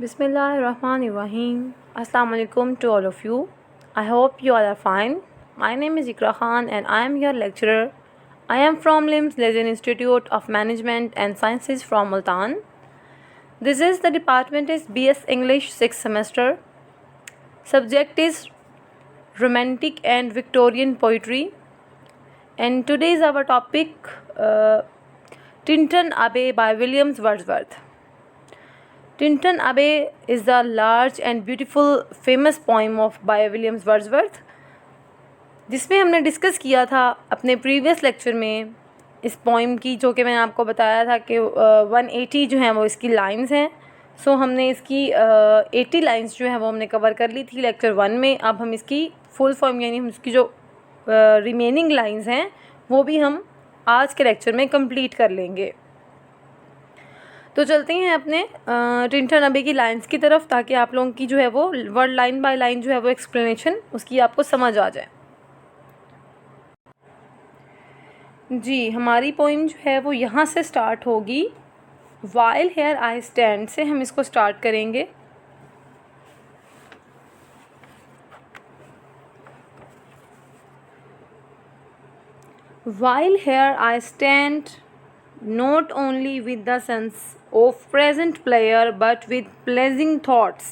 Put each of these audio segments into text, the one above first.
Bismillahirrahmanirrahim. Assalamu alaikum to all of you. I hope you all are fine. My name is Ikra Khan and I am your lecturer. I am from LIMS Legend Institute of Management and Sciences from Multan. This is the department is BS English 6th semester. Subject is Romantic and Victorian Poetry. And today is our topic Tintern Abbey by William Wordsworth. Tintern Abbey is the large and beautiful famous poem of by William Wordsworth, जिसमें हमने discuss किया था अपने previous lecture में इस poem की, जो कि मैंने आपको बताया था कि 180 जो हैं वो इसकी लाइंस हैं. सो हमने इसकी 80 लाइंस जो है वो हमने कवर कर ली थी लेक्चर 1 में. अब हम इसकी फुल फॉर्म यानी हम इसकी जो रिमेनिंग लाइंस हैं वो भी हम आज के लेक्चर में कंप्लीट कर लेंगे. तो चलते हैं अपने टिंटन अबे की लाइंस की तरफ, ताकि आप लोगों की जो है वो वर्ड लाइन बाय लाइन जो है वो एक्सप्लेनेशन उसकी आपको समझ आ जाए. जी, हमारी पोइम जो है वो यहाँ से स्टार्ट होगी. वाइल हेयर आई स्टैंड से हम इसको स्टार्ट करेंगे. While here I stand not only with the sense of present pleasure but with pleasing thoughts.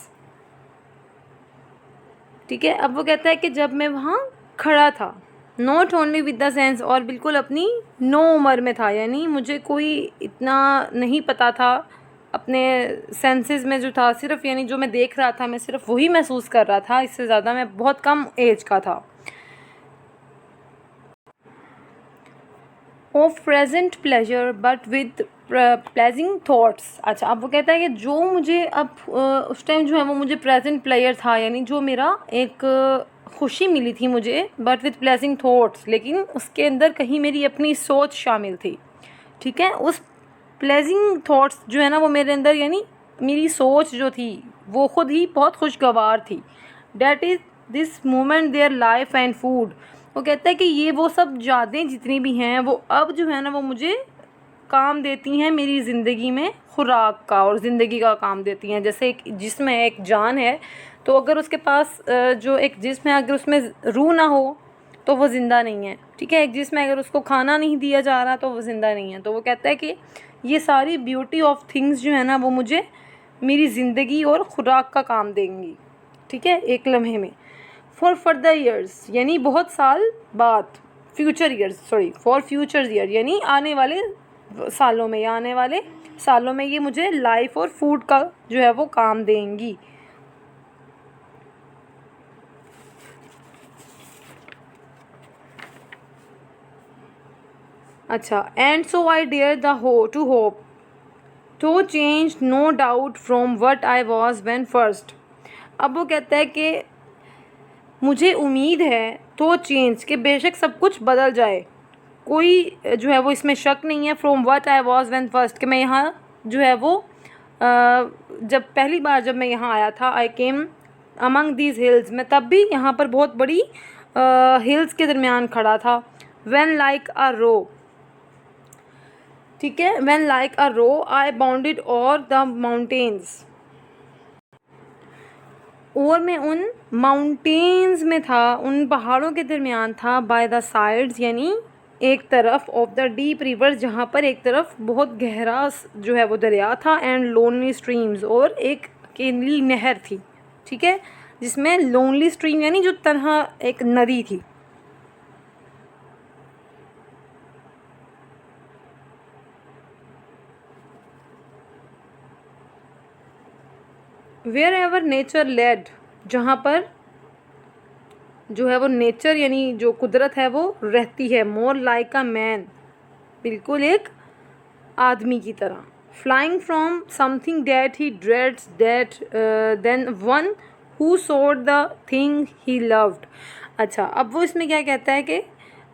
ठीक है, अब वो कहता है कि जब मैं वहाँ खड़ा था, not only with the sense, और बिल्कुल अपनी नो उम्र में था, यानी मुझे कोई इतना नहीं पता था, अपने सेंसेस में जो था सिर्फ, यानी जो मैं देख रहा था मैं सिर्फ वही महसूस कर रहा था, इससे ज़्यादा मैं बहुत कम एज का था. Of present pleasure but with pledging thoughts. अच्छा, अब वो कहता है कि जो मुझे अब उस टाइम जो है वो मुझे प्रेजेंट प्लेजर था, यानी जो मेरा एक खुशी मिली थी मुझे, बट विद प्लेजिंग थाट्स, लेकिन उसके अंदर कहीं मेरी अपनी सोच शामिल थी. ठीक है, उस प्लेजिंग थाट्स जो है ना वो मेरे अंदर, यानी मेरी सोच जो थी वो खुद ही बहुत खुशगवार थी. That is this moment their life and food. वो कहता है कि ये वो सब यादें जितनी भी हैं वो अब जो है ना वो मुझे काम देती हैं मेरी ज़िंदगी में खुराक का, और ज़िंदगी का काम देती हैं. जैसे एक जिस्म है, एक जान है, तो अगर उसके पास जो एक जिस्म है अगर उसमें रूह ना हो तो वो ज़िंदा नहीं है. ठीक है, एक जिस्म है अगर उसको खाना नहीं दिया जा रहा तो वो ज़िंदा नहीं है. तो वो कहता है कि ये सारी ब्यूटी ऑफ थिंग्स जो है ना वो मुझे मेरी ज़िंदगी और खुराक का काम देंगी. ठीक है, एक लम्हे में. फॉर फर्दर ईयर्स, यानी बहुत साल बाद. Future years, sorry, for future year, यानी आने वाले सालों में या आने वाले सालों में ये मुझे लाइफ और फूड का जो है वो काम देंगी. अच्छा, and so I dare the to hope though change no doubt from what I was when first. अब वो कहता है कि मुझे उम्मीद है तो चेंज, के बेशक सब कुछ बदल जाए, कोई जो है वो इसमें शक नहीं है. From what I was when first, कि मैं यहाँ जो है वो जब पहली बार जब मैं यहाँ आया था, आई केम अमंग दीज हिल्स, मैं तब भी यहाँ पर बहुत बड़ी हिल्स के दरमियान खड़ा था. When like a roe. ठीक है, when like a roe I bounded o'er the mountains, और मैं उन माउंटेन्स में था, उन पहाड़ों के दरमियान था. बाय द साइड्स, यानी एक तरफ, ऑफ द डीप रिवर, जहाँ पर एक तरफ बहुत गहरा जो है वो दरिया था. एंड लोनली स्ट्रीम्स, और एक अकेली नहर थी. ठीक है, जिसमें लोनली स्ट्रीम यानी जो तन्हा एक नदी थी. वेयर एवर नेचर लेड, जहाँ पर जो है वो नेचर यानी जो कुदरत है वो रहती है. मोर लाइक अ मैन, बिल्कुल एक आदमी की तरह. Flying from something that he dreads that than one who sought the thing he loved. अच्छा, अब वो इसमें क्या कहता है कि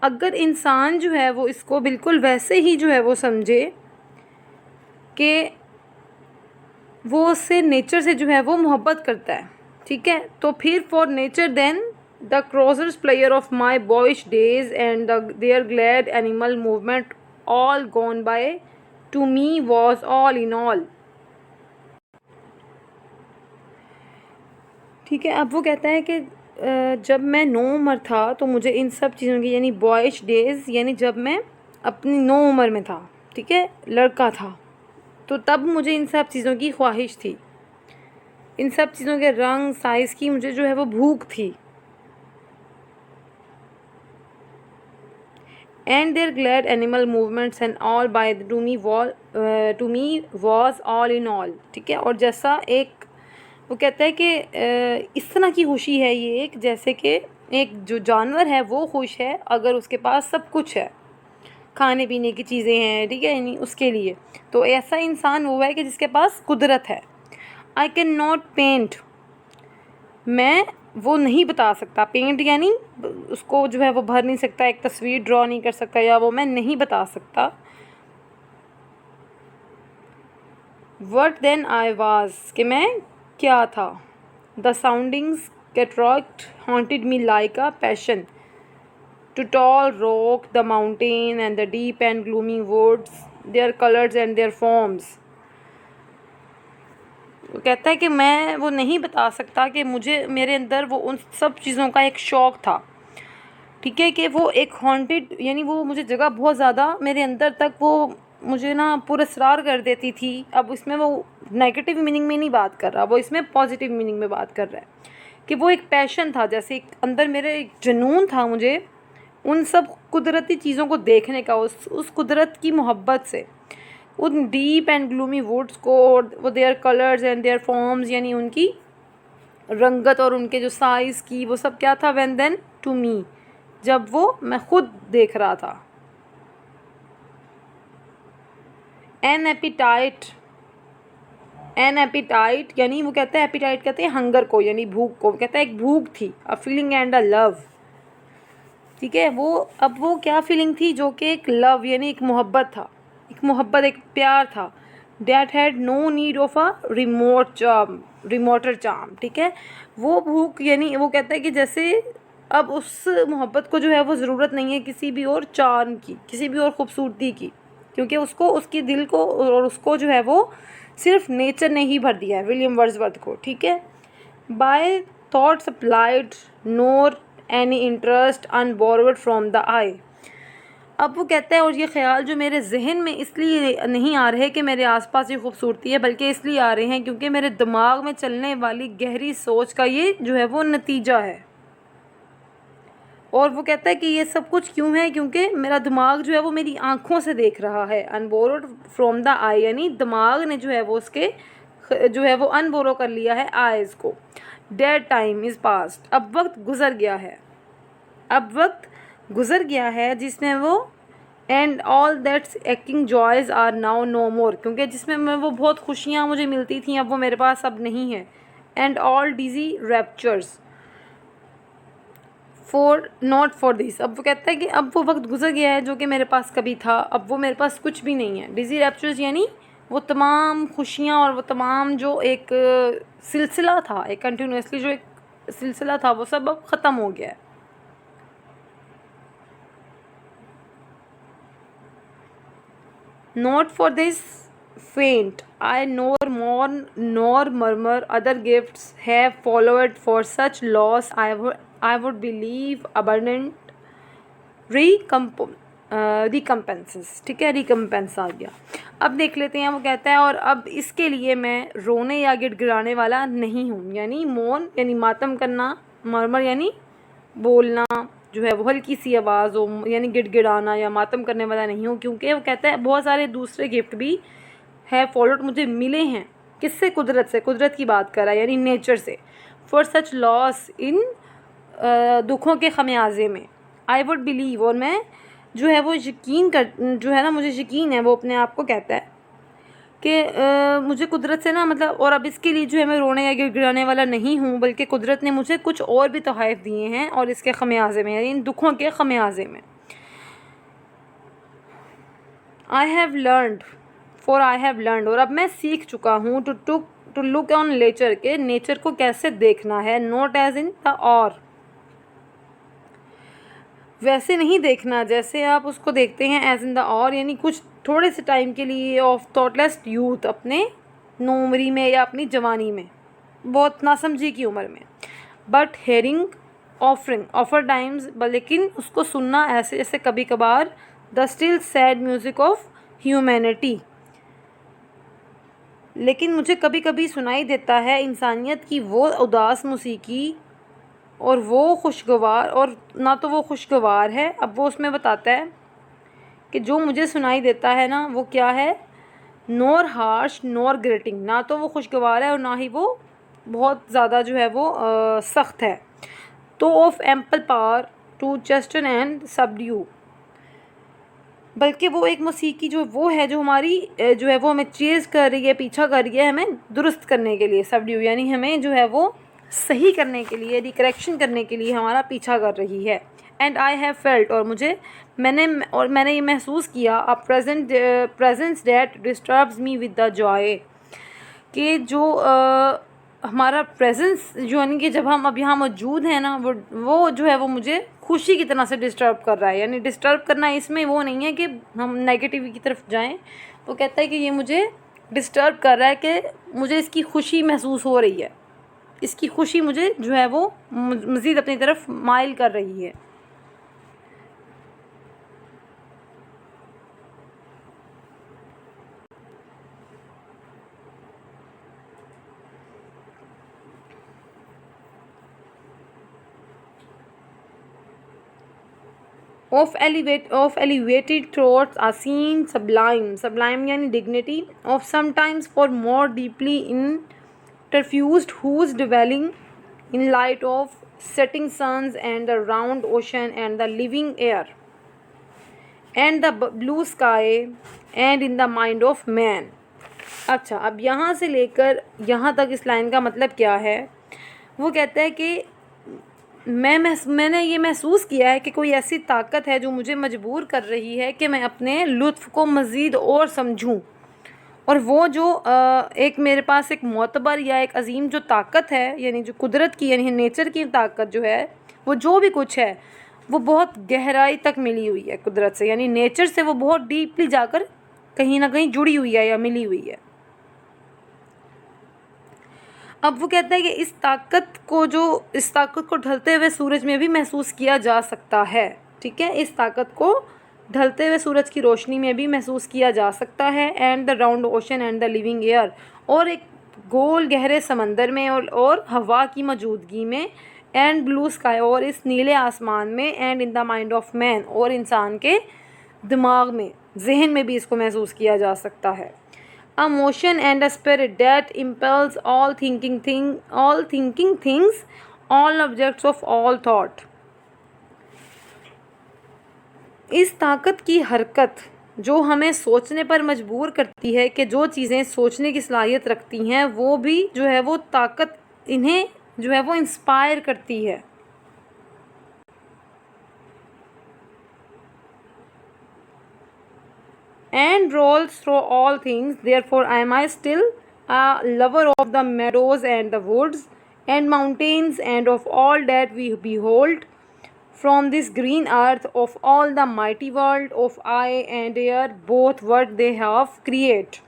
अगर इंसान जो है वो इसको बिल्कुल वैसे ही जो है वो समझे कि वो उससे नेचर से जो है वो मोहब्बत करता है. ठीक है, तो फिर for nature then the coarser player of my boyish days and their glad animal movement all gone by to me was all in all. ठीक है। अब वो कहता है कि जब मैं 9 उम्र था तो मुझे इन सब चीज़ों की, यानी बॉयश डेज़, यानी जब मैं अपनी 9 उम्र में था, ठीक है, लड़का था, तो तब मुझे इन सब चीज़ों की ख्वाहिश थी, इन सब चीज़ों के रंग साइज़ की मुझे जो है वो भूख थी। And their glad animal movements and all by to me was all in all, ठीक है। और जैसा एक वो कहता है कि इस तरह की खुशी है ये, एक जैसे कि एक जो जानवर है वो खुश है अगर उसके पास सब कुछ है, खाने पीने की चीज़ें हैं, ठीक है, यानी उसके लिए। तो ऐसा इंसान वो है कि जिसके पास कुदरत है। आई कैन नॉट पेंट, मैं वो नहीं बता सकता, पेंट यानी उसको जो है वो भर नहीं सकता, एक तस्वीर ड्रॉ नहीं कर सकता, या वो मैं नहीं बता सकता। वट देन आई वाज, कि मैं क्या था। The soundings cataract haunted me like a passion to tall rock, the mountain and the deep and gloomy woods, their colors and their forms. वो कहता है कि मैं वो नहीं बता सकता कि मुझे मेरे अंदर वो उन सब चीज़ों का एक शौक़ था, ठीक है, कि वो एक हॉन्टेड, यानी वो मुझे जगह बहुत ज़्यादा मेरे अंदर तक वो मुझे ना पुरस्कार कर देती थी। अब इसमें वो नेगेटिव मीनिंग में नहीं बात कर रहा, वो इसमें पॉजिटिव मीनिंग में बात कर रहा है कि वो एक पैशन था, जैसे एक अंदर मेरे एक जुनून था मुझे उन सब कुदरती चीज़ों को देखने का, उस कुदरत की मोहब्बत से, उन डीप एंड ग्लूमी वुड्स को, और वो their colours and their forms, यानी उनकी रंगत और उनके जो साइज़ की, वो सब क्या था। व्हेन देन टू मी, जब वो मैं खुद देख रहा था। एन एपिटाइट, एन एपिटाइट यानी वो कहता है, एपिटाइट कहते हैं हंगर को, यानी भूख को, कहता है एक भूख थी। A feeling and a love, ठीक है, वो अब वो क्या फीलिंग थी, जो कि एक लव यानी एक मोहब्बत था, एक मोहब्बत, एक प्यार था। That had no need of a remoter charm, ठीक है, वो भूख यानी वो कहता है कि जैसे अब उस मोहब्बत को जो है वो ज़रूरत नहीं है किसी भी और चार्म की, किसी भी और ख़ूबसूरती की, क्योंकि उसको उसकी दिल को और उसको जो है वो सिर्फ नेचर ने ही भर दिया है, विलियम वर्ड्सवर्थ को, ठीक है। By thought supplied nor any interest unborrowed from the eye. अब वो कहता है और ये ख्याल जो मेरे जहन में इसलिए नहीं आ रहे कि मेरे आसपास ये खूबसूरती है, बल्कि इसलिए आ रहे हैं क्योंकि मेरे दिमाग में चलने वाली गहरी सोच का ये जो है वो नतीजा है। और वो कहता है कि ये सब कुछ क्यों है, क्योंकि मेरा दिमाग जो है वो मेरी आँखों से देख रहा है। अनबोर्ड फ्रॉम द आई, यानी दिमाग ने जो है वो उसके जो है वो अनबोरो कर लिया है आइज़ को। डेड टाइम इज़ पास्ट, अब वक्त गुज़र गया है, अब वक्त गुज़र गया है जिसमें वो and all that's aching joys are now no more, क्योंकि जिसमें मैं वो बहुत खुशियाँ मुझे मिलती थी अब वो मेरे पास अब नहीं है। And all dizzy raptures for not for this, अब वो कहता है कि अब वो वक्त गुज़र गया है जो कि मेरे पास कभी था, अब वो मेरे पास कुछ भी नहीं है। डिजी रैप्चर्स यानी वो तमाम खुशियाँ और वो तमाम जो एक सिलसिला था, एक कंटिन्यूसली जो एक सिलसिला था, वो सब अब ख़त्म हो गया है। Not for this faint, I nor mourn nor murmur, other gifts have followed for such loss, I would believe abundant recompenses, ठीक है, रिकम्पेंस आ गया। अब देख लेते हैं, वो कहता है और अब इसके लिए मैं रोने या गिड़गिड़ाने वाला नहीं हूँ, यानी मौन यानी मातम करना, मरमर यानी बोलना जो है वो हल्की सी आवाज़ हो, यानी गिड़गिड़ाना या मातम करने वाला नहीं हूँ, क्योंकि वो कहता है बहुत सारे दूसरे गिफ्ट भी है फॉलोड मुझे मिले हैं। किससे? कुदरत से, कुदरत की बात कर रहा है यानी नेचर से। फॉर सच लॉस, इन दुखों के खमियाजे में। आई वुड बिलीव, और मैं जो है वो यकीन कर, जो है ना मुझे यकीन है, वो अपने आप को कहता है कि मुझे कुदरत से ना मतलब, और अब इसके लिए जो है मैं रोने या गिड़गिड़ाने वाला नहीं हूँ, बल्कि कुदरत ने मुझे कुछ और भी तोहफ़े दिए हैं और इसके खमियाजे में, यानी इन दुखों के खमियाजे में। I have learned, for I have learned, और अब मैं सीख चुका हूँ टू लुक ऑन नेचर, के नेचर को कैसे देखना है। नॉट एज इन द और, वैसे नहीं देखना जैसे आप उसको देखते हैं एज इन द और, यानी कुछ थोड़े से टाइम के लिए ऑफ थॉटलेस यूथ, अपने नौमरी में या अपनी जवानी में। बहुत नासमझी की उम्र में। But hearing offering offer times, लेकिन उसको सुनना ऐसे जैसे कभी कभार, the still sad music of humanity, लेकिन मुझे कभी कभी सुनाई देता है इंसानियत की वो उदास मौसीकी, और वो खुशगवार, और ना तो वो खुशगवार है। अब वो उसमें बताता है कि जो मुझे सुनाई देता है ना वो क्या है, नोर हार्श नोर ग्रेटिंग, ना तो वो खुशगवार है और ना ही वो बहुत ज़्यादा जो है वो सख्त है। तो of ample power to chasten and subdue, बल्कि वो एक मौसीकी जो वो है जो हमारी जो है वो हमें चेज़ कर रही है, पीछा कर रही है हमें दुरुस्त करने के लिए, सबड्यू यानी हमें जो है वो सही करने के लिए, रिकरेक्शन करने के लिए हमारा पीछा कर रही है। एंड आई हैव फेल्ट, और मैंने ये महसूस किया, a presence that disturbs me with the joy, कि जो हमारा प्रेजेंस जो यानी कि जब हम अब यहाँ मौजूद हैं ना, वो जो है वो मुझे खुशी की तरह से डिस्टर्ब कर रहा है। यानी डिस्टर्ब करना इसमें वो नहीं है कि हम नेगेटिव की तरफ जाएं, वो कहता है कि ये मुझे डिस्टर्ब कर रहा है कि मुझे इसकी खुशी महसूस हो रही है, इसकी खुशी मुझे जो है वो मज़ीद अपनी तरफ माइल कर रही है। of elevated thoughts are seen sublime यानी dignity of sometimes for more deeply interfused whose dwelling in light of setting suns and the round ocean and the living air and the blue sky and in the mind of man। अच्छा, अब यहाँ से लेकर यहाँ तक इस line का मतलब क्या है, वो कहता है कि मैंने ये महसूस किया है कि कोई ऐसी ताकत है जो मुझे मजबूर कर रही है कि मैं अपने लुत्फ़ को मज़ीद और समझूं, और वो जो एक मेरे पास एक मोतबर या एक अजीम जो ताकत है, यानी जो कुदरत की यानी नेचर की ताकत जो है, वो जो भी कुछ है वो बहुत गहराई तक मिली हुई है कुदरत से, यानी नेचर से वो बहुत डीपली जाकर कहीं ना कहीं जुड़ी हुई है या मिली हुई है। अब वो कहता है कि इस ताकत को ढलते हुए सूरज में भी महसूस किया जा सकता है। ठीक है, इस ताकत को ढलते हुए सूरज की रोशनी में भी महसूस किया जा सकता है। And the round ocean and the living air, और एक गोल गहरे समंदर में और हवा की मौजूदगी में। एंड ब्लू स्काई, और इस नीले आसमान में। And in the mind of man, और इंसान के दिमाग में, जहन में भी इसको महसूस किया जा सकता है। A motion and a spirit that impels all thinking things, all objects of all thought। इस ताकत की हरकत जो हमें सोचने पर मजबूर करती है, कि जो चीज़ें सोचने की सलाहियत रखती हैं वो भी जो है वो ताकत इन्हें जो है वो इंस्पायर करती है। And rolls through all things, therefore am I still a lover of the meadows and the woods and mountains and of all that we behold from this green earth, of all the mighty world of eye and air, both what they have create।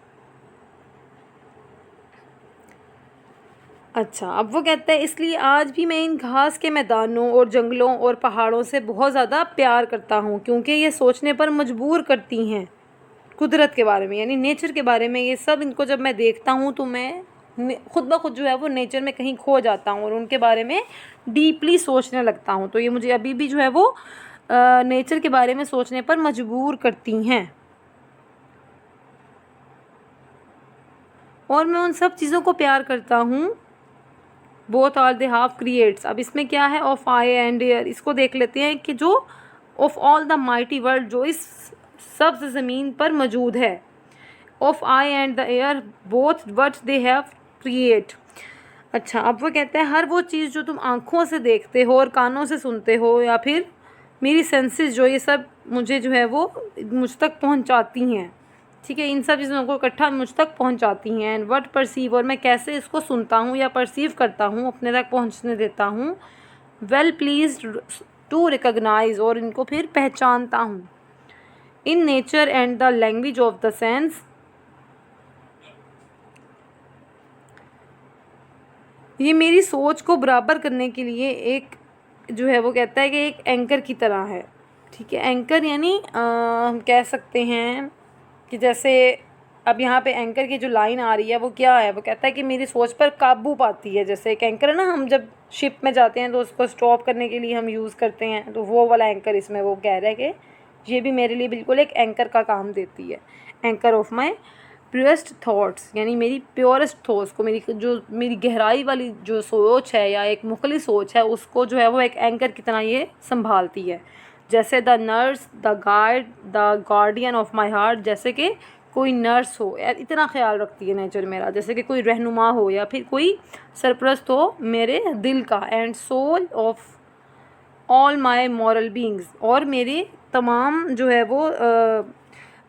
अच्छा, अब वो कहता है इसलिए आज भी मैं इन घास के मैदानों और जंगलों और पहाड़ों से बहुत ज़्यादा प्यार करता हूँ, क्योंकि ये सोचने पर मजबूर करती हैं कुदरत के बारे में, यानी नेचर के बारे में। ये सब इनको जब मैं देखता हूँ तो मैं खुद ब खुद जो है वो नेचर में कहीं खो जाता हूँ और उनके बारे में डीपली सोचने लगता हूँ। तो ये मुझे अभी भी जो है वो नेचर के बारे में सोचने पर मजबूर करती हैं, और मैं उन सब चीज़ों को प्यार करता हूँ। Both are they half creates. अब इसमें क्या है, ऑफ आई एंड एयर, इसको देख लेते हैं कि जो of all the mighty world, जो इस सब्ज़ ज़मीन पर मौजूद है। Of I and the air, both what they have create. अच्छा, अब वो कहते हैं हर वो चीज़ जो तुम आँखों से देखते हो और कानों से सुनते हो, या फिर मेरी सेंसेस जो ये सब मुझे जो है वो मुझ तक पहुँचाती हैं। ठीक है, इन सब चीज़ों को इकट्ठा मुझ तक पहुँचाती हैं। एंड वट परसीव, और मैं कैसे इसको सुनता हूँ या परसीव करता हूँ, अपने तक पहुँचने देता हूँ। वेल प्लीज्ड टू रिकग्नाइज, और इनको फिर पहचानता हूँ। In nature and the language of the sense, ये मेरी सोच को बराबर करने के लिए एक जो है वो कहता है कि एक एंकर की तरह है। ठीक है, एंकर यानी हम कह सकते हैं कि जैसे अब यहाँ पे एंकर की जो लाइन आ रही है वो क्या है, वो कहता है कि मेरी सोच पर काबू पाती है। जैसे एक एंकर है ना, हम जब शिप में जाते हैं तो उसको स्टॉप करने के लिए हम यूज़ करते हैं, तो वो वाला एंकर इसमें वो कह रहा है कि ये भी मेरे लिए बिल्कुल एक एंकर का काम देती है। Anchor of my purest thoughts, यानी मेरी प्योरेस्ट थॉट्स को, मेरी गहराई वाली जो सोच है या एक मुखली सोच है उसको जो है वो एक एंकर की तरह ये संभालती है। जैसे the nurse, the guide, the guardian of my heart, जैसे कि कोई नर्स हो, यार इतना ख्याल रखती है नेचर मेरा, जैसे कि कोई रहनुमा हो या फिर कोई सरपरस्त हो मेरे दिल का। And soul of all my moral beings, और मेरे तमाम जो है वो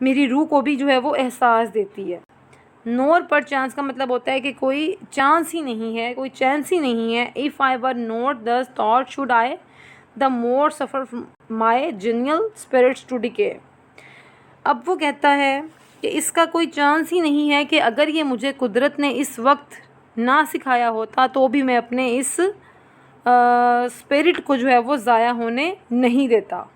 मेरी रूह को भी जो है वो एहसास देती है। नोर पर चांस का मतलब होता है कि कोई चांस ही नहीं है, कोई चांस ही नहीं है। If I were not thus taught should I the more suffer my genuine spirits to decay. अब वो कहता है कि इसका कोई चांस ही नहीं है कि अगर ये मुझे कुदरत ने इस वक्त ना सिखाया होता तो भी मैं अपने इस स्पिरिट को जो है वो ज़ाया होने नहीं देता।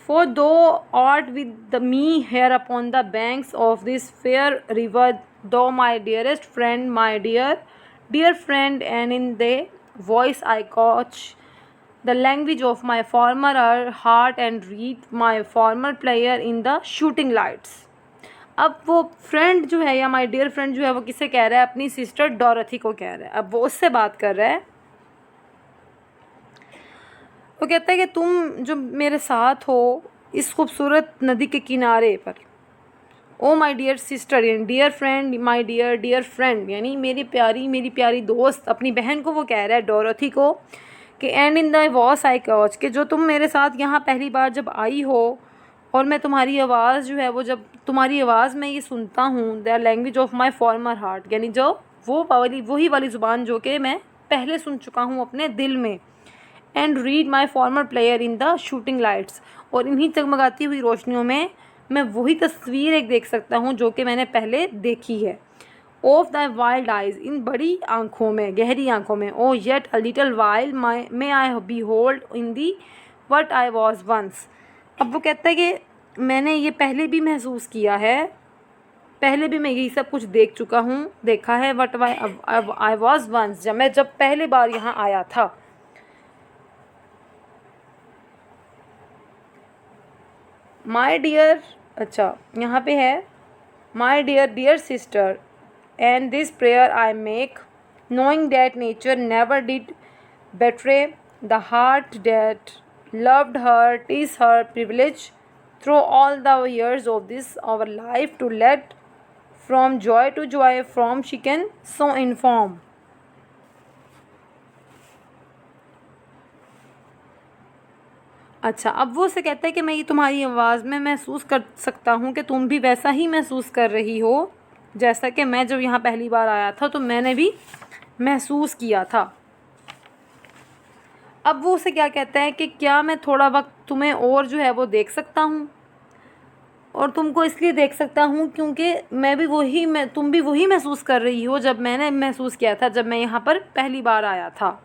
For thou art with me here upon the banks of this fair river, thou my dearest friend, my dear friend, and in the voice I catch the language of my former heart and read my former player in the shooting lights। अब वो friend जो है या my dear friend जो है वो किसे कह रहा है, अपनी सिस्टर डोरथी को कह रहा है। अब वो उससे बात कर रहा है, वो कहता है कि तुम जो मेरे साथ हो इस खूबसूरत नदी के किनारे पर, ओ माय डियर सिस्टर, यानी dear friend, my dear friend, यानी मेरी प्यारी दोस्त, अपनी बहन को वो कह रहा है डोरथी को कि एंड इन द वॉस आई कॉच, कि जो तुम मेरे साथ यहाँ पहली बार जब आई हो और मैं तुम्हारी आवाज़ जो है वो, जब तुम्हारी आवाज़ मैं ये सुनता हूँ, the language of my farmer heart, यानी जो वही वाली ज़ुबान जो कि मैं पहले सुन चुका हूँ अपने दिल में। And read my farmer player in the shooting lights, और इन्हीं जगमगाती हुई रोशनियों में मैं वही तस्वीर एक देख सकता हूँ जो कि मैंने पहले देखी है। ऑफ द वाइल्ड आइज, इन बड़ी आँखों में, गहरी आँखों में। Oh yet a little while may I behold in thee what I was once. अब वो कहता है कि मैंने ये पहले भी महसूस किया है, पहले भी मैं यही सब कुछ देखा है वट आई वॉज वंस, जब पहले बार यहाँ आया था। माई डियर, अच्छा यहाँ पे है my dear sister, and this prayer I make knowing that nature never did betray the heart that loved her. 'Tis her privilege through all the years of this our life to let from joy to joy from she can so inform। अच्छा, अब वो उसे कहता है कि मैं ये तुम्हारी आवाज़ में महसूस कर सकता हूँ कि तुम भी वैसा ही महसूस कर रही हो जैसा कि मैं जब यहाँ पहली बार आया था तो मैंने भी महसूस किया था। अब वो उसे क्या कहता है कि क्या मैं थोड़ा वक्त तुम्हें और जो है वो देख सकता हूँ, और तुमको इसलिए देख सकता हूँ क्योंकि तुम भी वही महसूस कर रही हो जब मैंने महसूस किया था जब मैं यहाँ पर पहली बार आया था।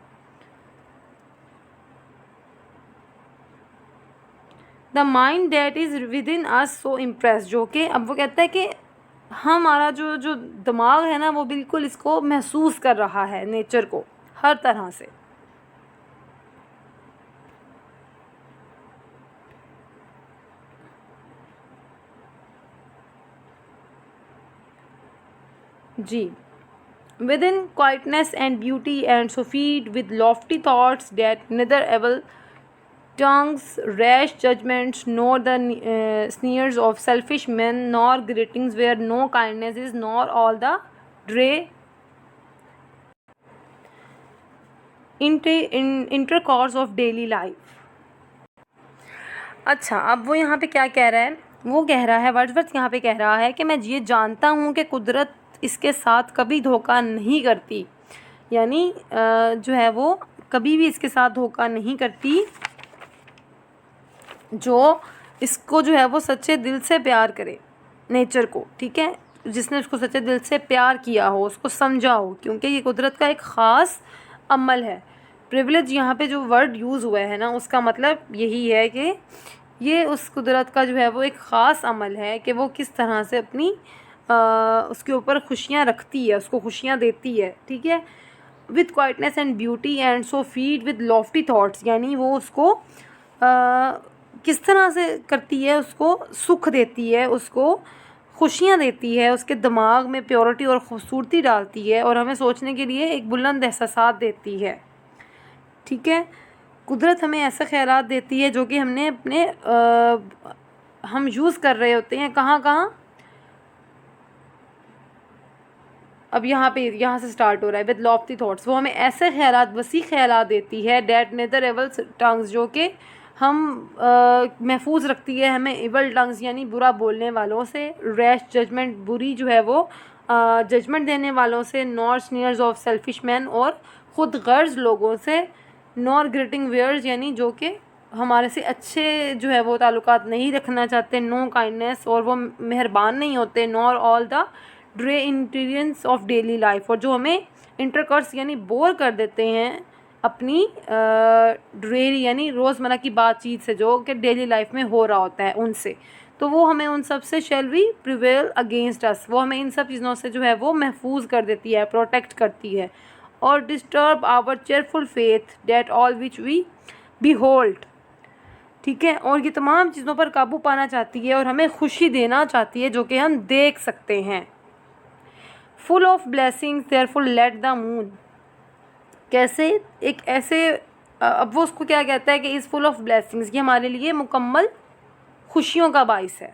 The mind that is with in us so impress, जो कि अब वो कहता है कि हमारा जो दिमाग है ना वो बिल्कुल इसको महसूस कर रहा है, नेचर को हर तरह से। जी, within quietness and beauty and so feed with lofty thoughts that neither evil tongues, rash judgments, nor the sneers of selfish men, nor greetings where no kindness is, nor all the dread intercourse of daily life। अच्छा, अब वो यहाँ पे क्या कह रहा है, वो कह रहा है, वर्ड्सवर्थ यहाँ पे कह रहा है कि मैं ये जानता हूँ कि कुदरत इसके साथ कभी धोखा नहीं करती, यानी जो है वो कभी भी इसके साथ धोखा नहीं करती जो इसको जो है वो सच्चे दिल से प्यार करे, नेचर को, ठीक है, जिसने उसको सच्चे दिल से प्यार किया हो, उसको समझा हो, क्योंकि ये कुदरत का एक ख़ास अमल है। प्रिविलेज यहाँ पे जो वर्ड यूज़ हुआ है ना, उसका मतलब यही है कि ये उस कुदरत का जो है वो एक ख़ास अमल है कि वो किस तरह से अपनी उसके ऊपर खुशियाँ रखती है, उसको खुशियाँ देती है, ठीक है। With quietness and beauty and so feed with Lofty thoughts, यानी वो उसको किस तरह से करती है, उसको सुख देती है, उसको खुशियाँ देती है, उसके दिमाग में प्योरिटी और खूबसूरती डालती है और हमें सोचने के लिए एक बुलंद एहसास देती है, ठीक है। कुदरत हमें ऐसे ख़यालात देती है जो कि हमने अपने हम यूज़ कर रहे होते हैं कहाँ कहाँ, अब यहाँ से स्टार्ट हो रहा है विद लॉफ्टी थॉट्स। वो हमें ऐसे ख़यालात, वसी ख़यालात देती है डैट नेदर एवल टंग्स, जो कि हम महफूज रखती है हमें इवल टंग्स यानी बुरा बोलने वालों से, रैश जजमेंट बुरी जो है वो जजमेंट देने वालों से, नॉर स्नीयर्स ऑफ सेल्फिश मैन और ख़ुद गर्ज लोगों से, नॉर ग्रीटिंग वेयर्स यानी जो कि हमारे से अच्छे जो है वो ताल्लुकात नहीं रखना चाहते, नो काइंडनेस और वो मेहरबान नहीं होते, nor all the dreary intercourse of daily life, और जो हमें इंटरकर्स यानी बोर कर देते हैं अपनी ड्रेरी यानी रोज़मर्रा की बातचीत से, जो कि डेली लाइफ में हो रहा होता है उनसे, तो वो हमें उन सब से shall we prevail against us, वो हमें इन सब चीज़ों से जो है वो महफूज कर देती है, प्रोटेक्ट करती है, और disturb our cheerful faith that all which we behold, ठीक है, और ये तमाम चीज़ों पर काबू पाना चाहती है और हमें खुशी देना चाहती है जो कि हम देख सकते हैं। Full of blessings therefore let the moon, कैसे एक ऐसे अब वो उसको क्या कहता है कि इज़ फुल ऑफ ब्लेसिंग्स, ये हमारे लिए मुकम्मल खुशियों का बाइस है।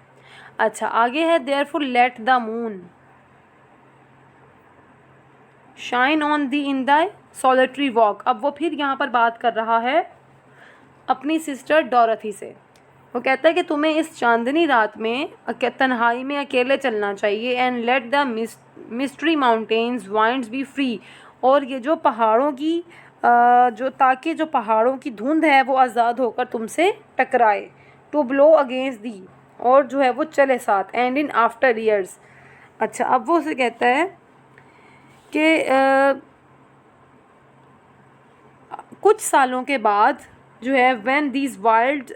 अच्छा आगे है therefore let the moon shine on the in the solitary walk, अब वो फिर यहाँ पर बात कर रहा है अपनी सिस्टर डॉरथी से। वो कहता है कि तुम्हें इस चांदनी रात में तन्हाई में अकेले चलना चाहिए, and let the mystery mountains winds B free, और ये जो पहाड़ों की ताकि जो पहाड़ों की धुंध है वो आज़ाद होकर तुमसे टकराए, टू ब्लो अगेंस्ट दी, और जो है वो चले साथ, एंड इन आफ्टर ईयर्स। अच्छा अब वो उसे कहता है कि कुछ सालों के बाद जो है when these wild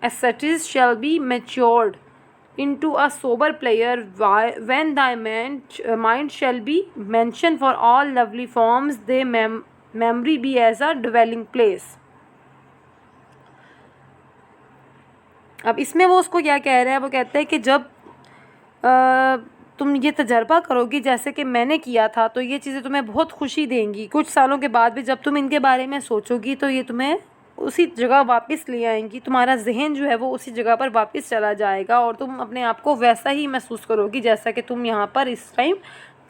ascetics shall be matured into a sober player, when thy mind shall be mentioned for all lovely forms, they memory be as a dwelling place। अब इसमें वो उसको क्या कह रहा है, वो कहता है कि जब तुम ये तजर्बा करोगी जैसे कि मैंने किया था, तो ये चीज़ें तुम्हें बहुत खुशी देंगी। कुछ सालों के बाद भी जब तुम इनके बारे में सोचोगी तो ये तुम्हें उसी जगह वापस ले आएंगी, तुम्हारा जहन जो है वो उसी जगह पर वापस चला जाएगा और तुम अपने आप को वैसा ही महसूस करोगी जैसा कि तुम यहाँ पर इस टाइम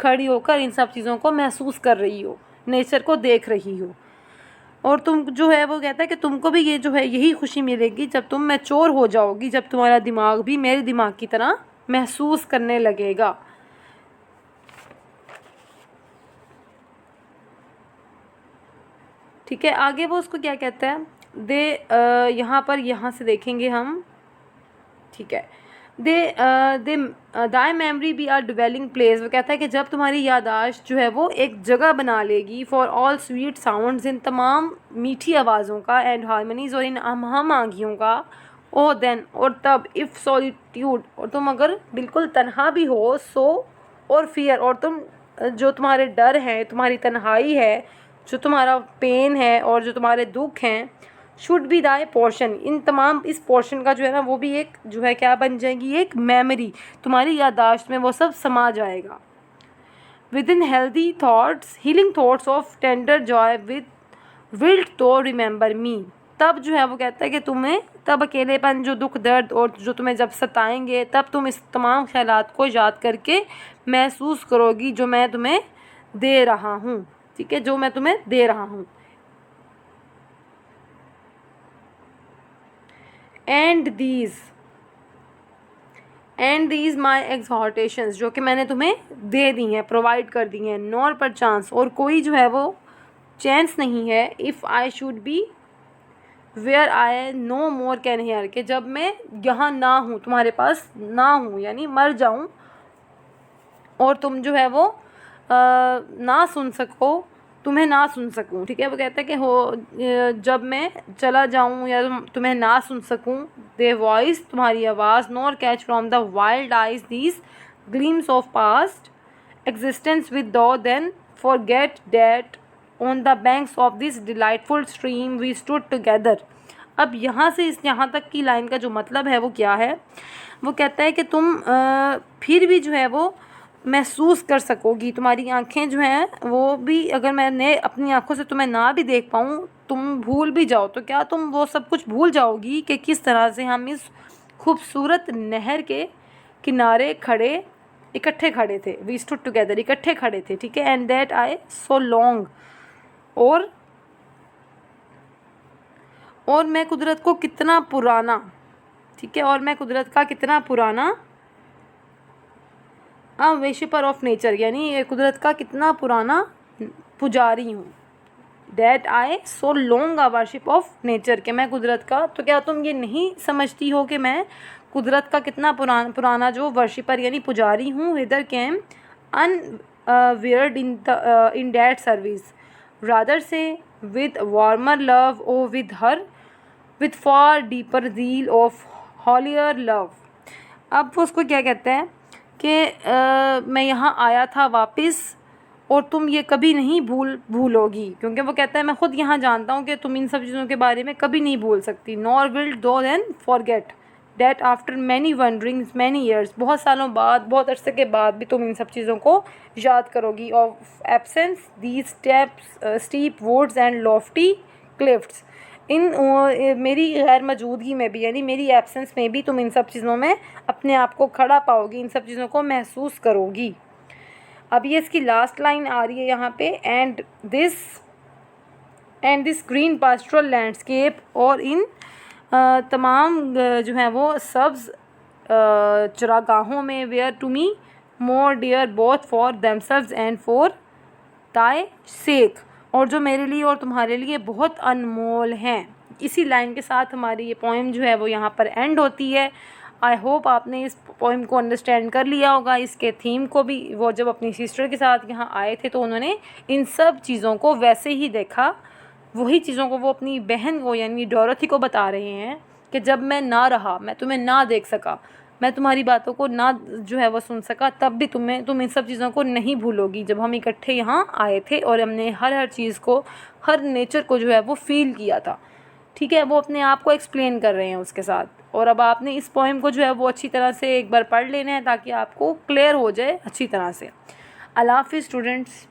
खड़ी होकर इन सब चीज़ों को महसूस कर रही हो, नेचर को देख रही हो। और तुम जो है वो कहता है कि तुमको भी ये जो है यही खुशी मिलेगी जब तुम मैच्योर हो जाओगी, जब तुम्हारा दिमाग भी मेरे दिमाग की तरह महसूस करने लगेगा। ठीक है, आगे वो उसको क्या कहता है, यहाँ से देखेंगे हम, ठीक है, they thy memory be are dwelling place. वो कहता है कि जब तुम्हारी यादाश्त जो है वो एक जगह बना लेगी फॉर ऑल स्वीट साउंड्स, इन तमाम मीठी आवाज़ों का, एंड हारमोनीज और इन हम आंगियों का, ओ देन और तब, इफ़ सॉलिट्यूड और तुम अगर बिल्कुल तन्हा भी हो, सो और फियर और तुम जो तुम्हारे डर हैं, तुम्हारी तन्हाई है, जो तुम्हारा पेन है और जो तुम्हारे दुख हैं, शुड बी दाई पोर्शन, इन तमाम इस पोर्शन का जो है ना वो भी एक जो है क्या बन जाएगी, एक मेमोरी, तुम्हारी याददाश्त में वो सब समा जाएगा। With in healthy thoughts healing thoughts of tender Joy with wilt तो रिमेंबर मी, तब जो है वो कहता है कि तुम्हें तब अकेलेपन, जो दुख दर्द और जो तुम्हें जब सताएंगे, तब तुम इस तमाम ख्यालात को याद करके महसूस करोगी जो मैं तुम्हें दे रहा हूँ, ठीक है, जो मैं तुम्हें दे रहा हूँ। एंड दीज माई एक्सहॉर्टेशंस, जो कि मैंने तुम्हें दे दी हैं, प्रोवाइड कर दी हैं, नॉर पर चांस और कोई जो है वो चांस नहीं है, if I should be where I no more can hear, कि जब मैं यहाँ ना हूँ, तुम्हारे पास ना हूँ, यानी मर जाऊँ और तुम जो है वो ना सुन सको, तुम्हें ना सुन सकूं। ठीक है, वो कहता है कि जब मैं चला जाऊं या तुम्हें ना सुन सकूं, दे वॉइस, तुम्हारी आवाज़, nor catch from the wild eyes these gleams of past existence with thou then forget that on the banks of this delightful stream we stood together. अब यहाँ से इस यहाँ तक की लाइन का जो मतलब है वो क्या है, वो कहता है कि तुम फिर भी जो है वो महसूस कर सकोगी, तुम्हारी आँखें जो हैं वो भी, अगर मैंने अपनी आँखों से तुम्हें ना भी देख पाऊँ, तुम भूल भी जाओ तो क्या तुम वो सब कुछ भूल जाओगी कि किस तरह से हम इस खूबसूरत नहर के किनारे इकट्ठे खड़े थे। वी स्टूड टुगेदर, इकट्ठे खड़े थे। ठीक है, and that I so long, और मैं कुदरत को कितना पुराना, ठीक है, और मैं कुदरत का कितना पुराना वर्शिपर ऑफ नेचर, यानी ये कुदरत का कितना पुराना पुजारी हूँ। That I so long a worship of nature, के मैं कुदरत का, तो क्या तुम ये नहीं समझती हो कि मैं कुदरत का कितना पुराना जो वर्शिपर यानी पुजारी हूँ। Hither came unwearied in that service rather say with warmer love oh with her with far deeper zeal of holier love. अब वो उसको क्या कहते हैं कि मैं यहाँ आया था वापस और तुम ये कभी नहीं भूलोगी, क्योंकि वो कहता है मैं ख़ुद यहाँ जानता हूँ कि तुम इन सब चीज़ों के बारे में कभी नहीं भूल सकती। Nor will thou then forget that after many wanderings many years, बहुत सालों बाद, बहुत अरसे के बाद भी तुम इन सब चीज़ों को याद करोगी। Of absence these steep woods and lofty cliffs, in मेरी गैर मौजूदगी में भी, यानी मेरी एब्सेंस में भी तुम इन सब चीज़ों में अपने आप को खड़ा पाओगी, इन सब चीज़ों को महसूस करोगी। अब ये इसकी लास्ट लाइन आ रही है यहाँ पे, and this green pastoral landscape, और इन तमाम जो हैं वो सब्ज़ चरागाहों में, were to me more dear both for themselves and for thy sake, और जो मेरे लिए और तुम्हारे लिए बहुत अनमोल हैं। इसी लाइन के साथ हमारी ये पोएम जो है वो यहाँ पर एंड होती है। आई होप आपने इस पोएम को अंडरस्टैंड कर लिया होगा, इसके थीम को भी। वो जब अपनी सिस्टर के साथ यहाँ आए थे तो उन्होंने इन सब चीज़ों को वैसे ही देखा, वही चीज़ों को वो अपनी बहन को यानी डोरोथी को बता रहे हैं कि जब मैं ना रहा, मैं तुम्हें ना देख सका, मैं तुम्हारी बातों को ना जो है वो सुन सका, तब भी तुम इन सब चीज़ों को नहीं भूलोगी जब हम इकट्ठे यहाँ आए थे और हमने हर चीज़ को, हर नेचर को जो है वो फील किया था। ठीक है, वो अपने आप को एक्सप्लेन कर रहे हैं उसके साथ। और अब आपने इस पोएम को जो है वो अच्छी तरह से एक बार पढ़ लेना है ताकि आपको क्लियर हो जाए अच्छी तरह से। अल्लाह हाफ़िज़ स्टूडेंट्स।